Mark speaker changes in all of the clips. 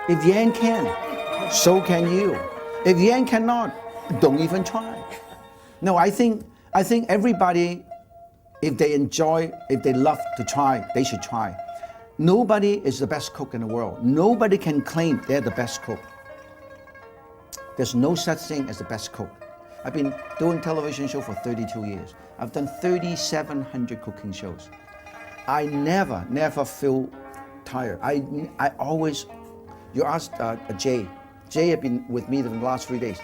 Speaker 1: If Yan can, so can you. If Yan cannot, don't even try. No, I think everybody, if they enjoy, if they love to try, they should try. Nobody is the best cook in the world. Nobody can claim they're the best cook. There's no such thing as the best cook. I've been doing television show for 32 years. I've done 3,700 cooking shows. I never feel tired. I always, you asked Jay. Jay had been with me the last 3 days.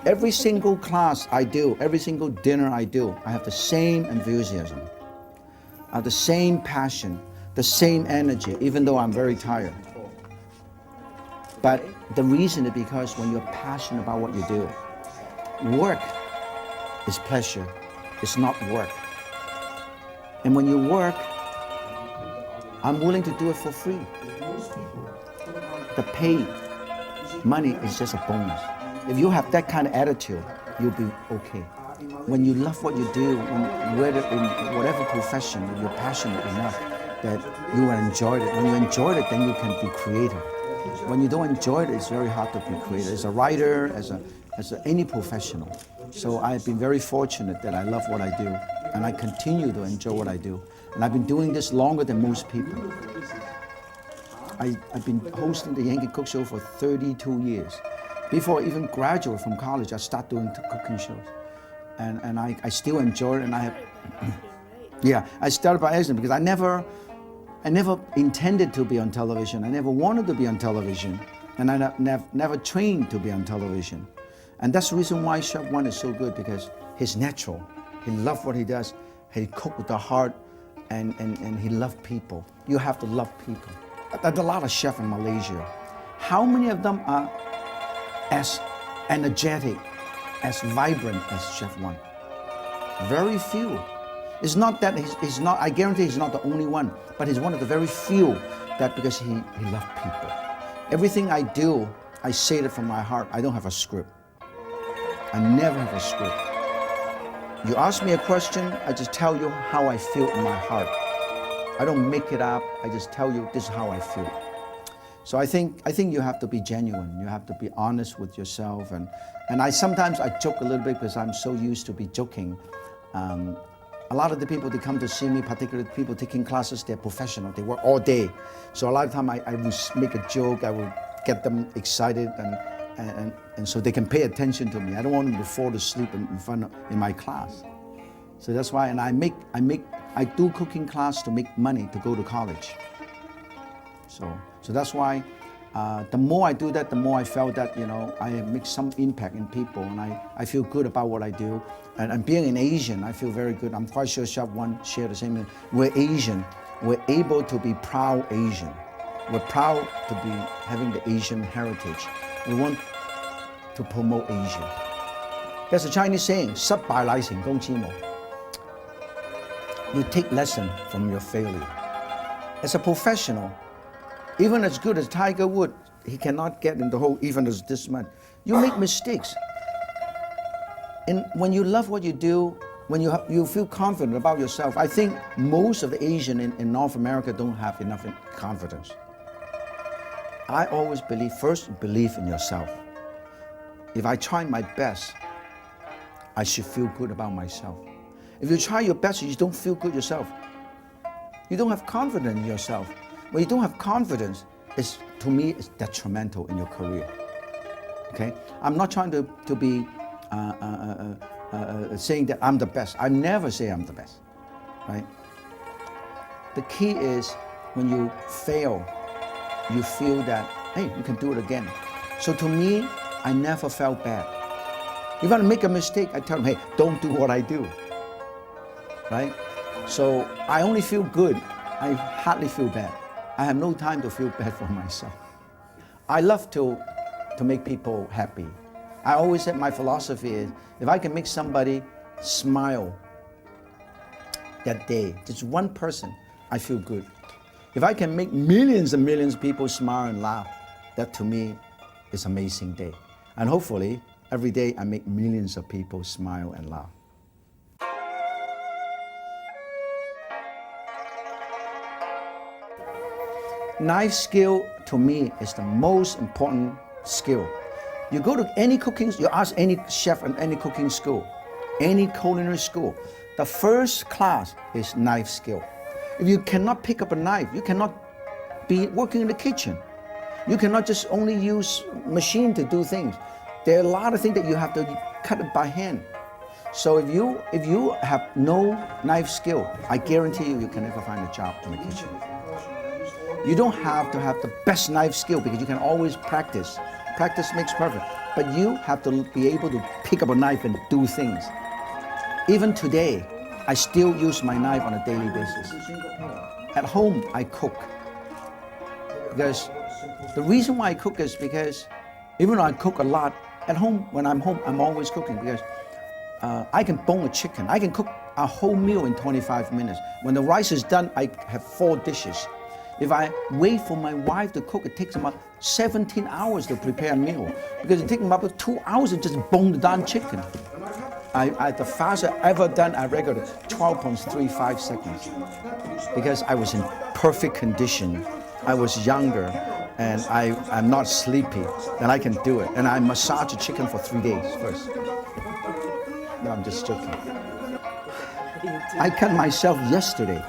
Speaker 1: Every single class I do, every single dinner I do, I have the same enthusiasm, the same passion, the same energy, even though I'm very tired. But the reason is because when you're passionate about what you do, work is pleasure, it's not work. And when you work, I'm willing to do it for free. The pay, money is just a bonus. If you have that kind of attitude, you'll be okay. When you love what you do, whether in whatever profession, you're passionate enough that you will enjoy it. When you enjoy it, then you can be creative. When you don't enjoy it, it's very hard to be creative. As a writer, as any professional. So I've been very fortunate that I love what I do, and I continue to enjoy what I do. And I've been doing this longer than most people. I've been hosting the Yankee Cook Show for 32 years. Before I even graduated from college, I started doing cooking shows. And I still enjoy it, and I have, yeah, I started by accident because I never intended to be on television. I never wanted to be on television. And I never trained to be on television. And that's the reason why Chef One is so good, because he's natural. He loves what he does. He cooks with the heart, and he loves people. You have to love people. There's a lot of chefs in Malaysia. How many of them are as energetic, as vibrant as Chef One? Very few. It's not that he's not, I guarantee he's not the only one, but he's one of the very few that, because he loves people. Everything I do, I say it from my heart. I don't have a script. I never have a script. You ask me a question, I just tell you how I feel in my heart. I don't make it up, I just tell you this is how I feel. So I think you have to be genuine. You have to be honest with yourself. And sometimes I joke a little bit because I'm so used to be joking. A lot of the people that come to see me, particularly people taking classes, they're professional. They work all day. So a lot of time I will make a joke. I will get them excited and so they can pay attention to me. I don't want them to fall asleep in my class. So that's why, and I do cooking class to make money to go to college. So that's why the more I do that, the more I felt that, you know, I make some impact in people, and I feel good about what I do. And being an Asian, I feel very good. I'm quite sure Chef One shared the same thing. We're Asian. We're able to be proud Asian. We're proud to be having the Asian heritage. We want to promote Asia. There's a Chinese saying, 失敗乃成功之母. You take lesson from your failure. As a professional, even as good as Tiger Woods, he cannot get in the hole even as this much. You make mistakes. And when you love what you do, when you feel confident about yourself, I think most of the Asians in North America don't have enough confidence. I always believe, first, believe in yourself. If I try my best, I should feel good about myself. If you try your best and you don't feel good yourself, you don't have confidence in yourself. When you don't have confidence, to me, it's detrimental in your career. Okay? I'm not trying to be saying that I'm the best. I never say I'm the best, right? The key is when you fail, you feel that, hey, you can do it again. So to me, I never felt bad. If I make a mistake, I tell them, hey, don't do what I do, right? So I only feel good. I hardly feel bad. I have no time to feel bad for myself. I love to make people happy. I always said my philosophy is, if I can make somebody smile that day, just one person, I feel good. If I can make millions and millions of people smile and laugh, that to me is an amazing day. And hopefully, every day I make millions of people smile and laugh. Knife skill, to me, is the most important skill. You go to any cooking, you ask any chef in any cooking school, any culinary school, the first class is knife skill. If you cannot pick up a knife, you cannot be working in the kitchen. You cannot just only use machine to do things. There are a lot of things that you have to cut it by hand. So if you have no knife skill, I guarantee you can never find a job in the kitchen. You don't have to have the best knife skill because you can always practice. Practice makes perfect. But you have to be able to pick up a knife and do things. Even today, I still use my knife on a daily basis. At home, I cook. Because the reason why I cook is because even though I cook a lot, at home, when I'm home, I'm always cooking because I can bone a chicken. I can cook a whole meal in 25 minutes. When the rice is done, I have 4 dishes. If I wait for my wife to cook, it takes about 17 hours to prepare a meal because it takes about 2 hours to just bone the darn chicken. The fastest I ever done, I recorded 12.35 seconds because I was in perfect condition. I was younger and I'm not sleepy, and I can do it. And I massage the chicken for 3 days first. No, I'm just joking. I cut myself yesterday.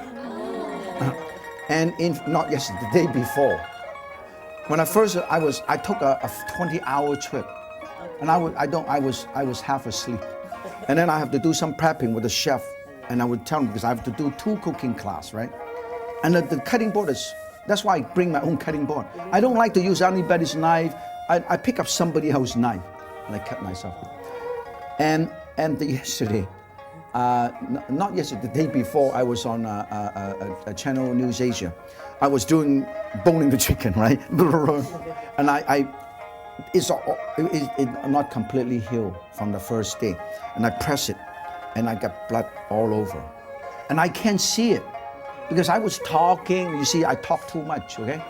Speaker 1: And not yesterday, the day before. When I took a 20-hour trip, and I was half asleep, and then I have to do some prepping with the chef, and I would tell him because I have to do 2 cooking class, right? And the cutting board that's why I bring my own cutting board. I don't like to use anybody's knife. I pick up somebody else's knife, and I cut myself. And yesterday. Not yesterday, the day before, I was on a channel News Asia. I was boning the chicken, right? And it's not completely healed from the first day. And I press it, and I got blood all over. And I can't see it because I was talking. You see, I talk too much, okay?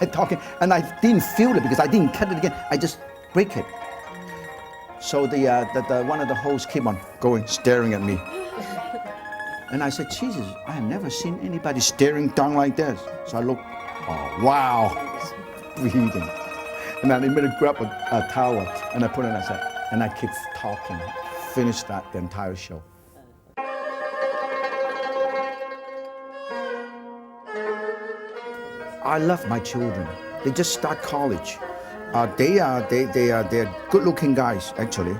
Speaker 1: I talking, and I didn't feel it because I didn't cut it again. I just break it. So one of the hosts keep on staring at me. And I said, Jesus, I have never seen anybody staring down like this. So I looked, oh, wow, breathing. And I immediately grabbed a towel and I put it on, and I keep talking, finished the entire show. I love my children. They just start college. They're good-looking guys, actually.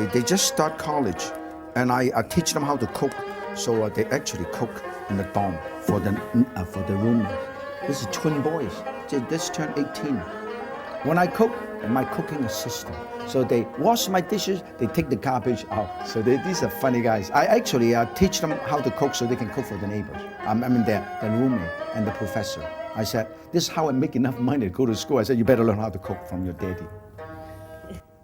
Speaker 1: They just start college, and I teach them how to cook. So they actually cook in the dorm for the room. This is twin boys. They just turned 18. When I cook, I'm my cooking assistant. So they wash my dishes. They take the garbage out. So these are funny guys. I actually teach them how to cook so they can cook for the neighbors. Their roommate and the professor. I said, this is how I make enough money to go to school. I said, you better learn how to cook from your daddy.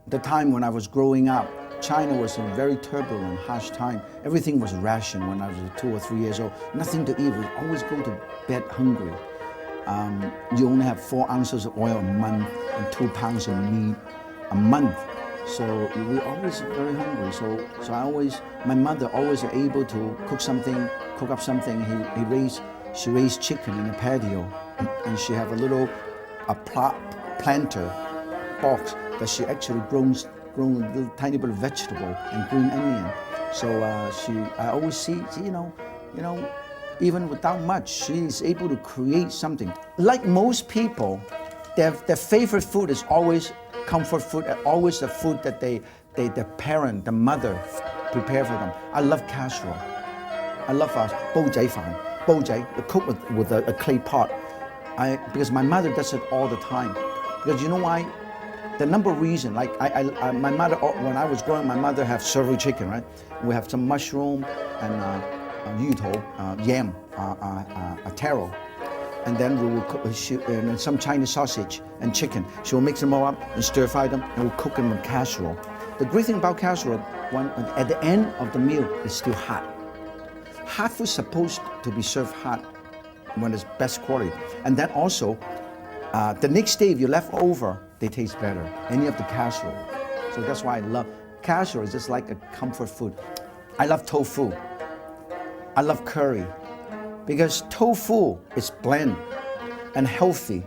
Speaker 1: The time when I was growing up, China was a very turbulent, harsh time. Everything was rationed when I was 2 or 3 years old. Nothing to eat. We always go to bed hungry. You only have 4 ounces of oil a month and 2 pounds of meat a month. So we were always very hungry. So my mother always able to cook up something. She raised chicken in a patio, and she have a little planter box that she actually grown a little tiny bit of vegetable and green onion. So I always see, even without much, she is able to create something. Like most people, their favorite food is always comfort food, always the food that the parent, the mother, prepare for them. I love casserole. I love 煲仔飯. Cook with a clay pot. Because my mother does it all the time. Because you know why? The number of reasons, like my mother, when I was growing, my mother have served chicken, right? We have some mushroom and 芋頭, yam, taro. And then we will cook and some Chinese sausage and chicken. She will mix them all up and stir fry them, and we'll cook them in casserole. The great thing about casserole, at the end of the meal, it's still hot. Hot food is supposed to be served hot when it's best quality. And then also, the next day, if you left over, they taste better. Any of the casserole. So that's why I love casserole. Is just like a comfort food. I love tofu. I love curry. Because tofu is bland. and healthy.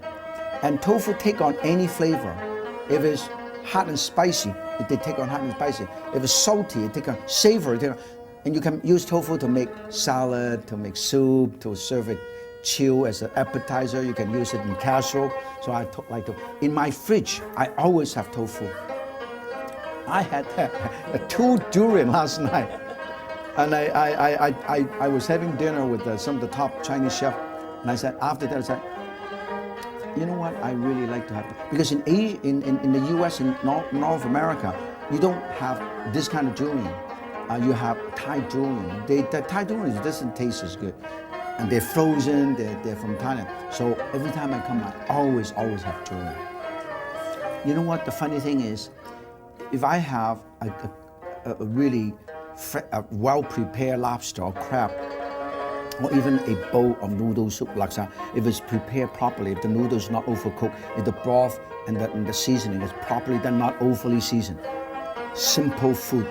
Speaker 1: And tofu take on any flavor. If it's hot and spicy, they take on hot and spicy. If it's salty, it take on savory. And you can use tofu to make salad, to make soup, to serve it chill as an appetizer. You can use it in casserole. So I like to. In my fridge, I always have tofu. I had two durian last night, and I was having dinner with some of the top Chinese chefs, and I said after that I said, you know what, I really like to have, because in Asia, in the U.S. in North America, you don't have this kind of durian. You have Thai durian. The Thai durian doesn't taste as good, and they're frozen. They're from Thailand. So every time I come, I always have durian. You know what? The funny thing is, if I have a really well-prepared lobster or crab, or even a bowl of noodle soup, laksa, if it's prepared properly, if the noodles is not overcooked, if the broth and the seasoning is properly done, not overly seasoned, simple food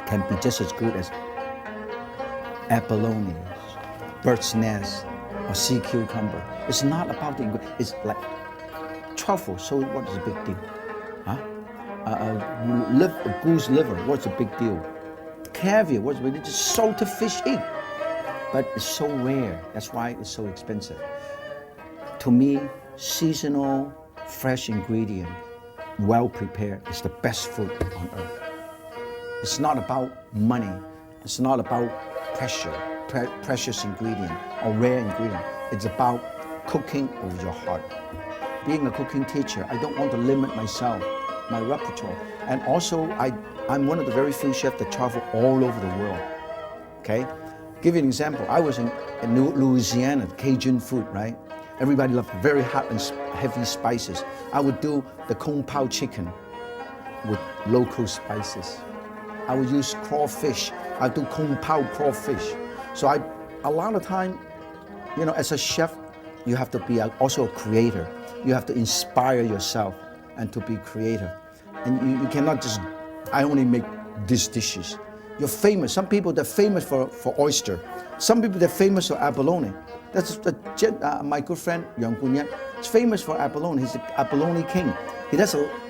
Speaker 1: can be just as good as abalone, bird's nest, or sea cucumber. It's not about the ingredient. It's like truffle. So what is the big deal? Huh? Goose liver. What's the big deal? Caviar. What's the big deal? Just salted fish egg. But it's so rare. That's why it's so expensive. To me, seasonal, fresh ingredient, well prepared, is the best food on earth. It's not about money. It's not about precious ingredient or rare ingredient. It's about cooking with your heart. Being a cooking teacher, I don't want to limit myself, my repertoire. And also, I'm one of the very few chefs that travel all over the world. Okay? Give you an example. I was in Louisiana, Cajun food, right? Everybody loved very hot and heavy spices. I would do the kung pao chicken with local spices. I would use crawfish. I do kung pao crawfish. So a lot of time, you know, as a chef, you have to be also a creator. You have to inspire yourself and to be creative. And you cannot just, I only make these dishes. You're famous. Some people, they're famous for oyster. Some people, they're famous for abalone. That's my good friend, Yang Kunyat. He's famous for abalone. He's the abalone king.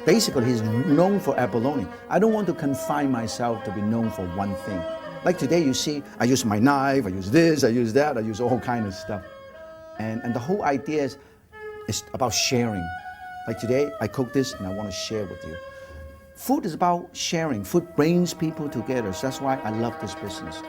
Speaker 1: Basically, he's known for abalone. I don't want to confine myself to be known for one thing. Like today, you see, I use my knife, I use this, I use that, I use all kind of stuff. And the whole idea is about sharing. Like today, I cook this and I want to share with you. Food is about sharing. Food brings people together. So that's why I love this business.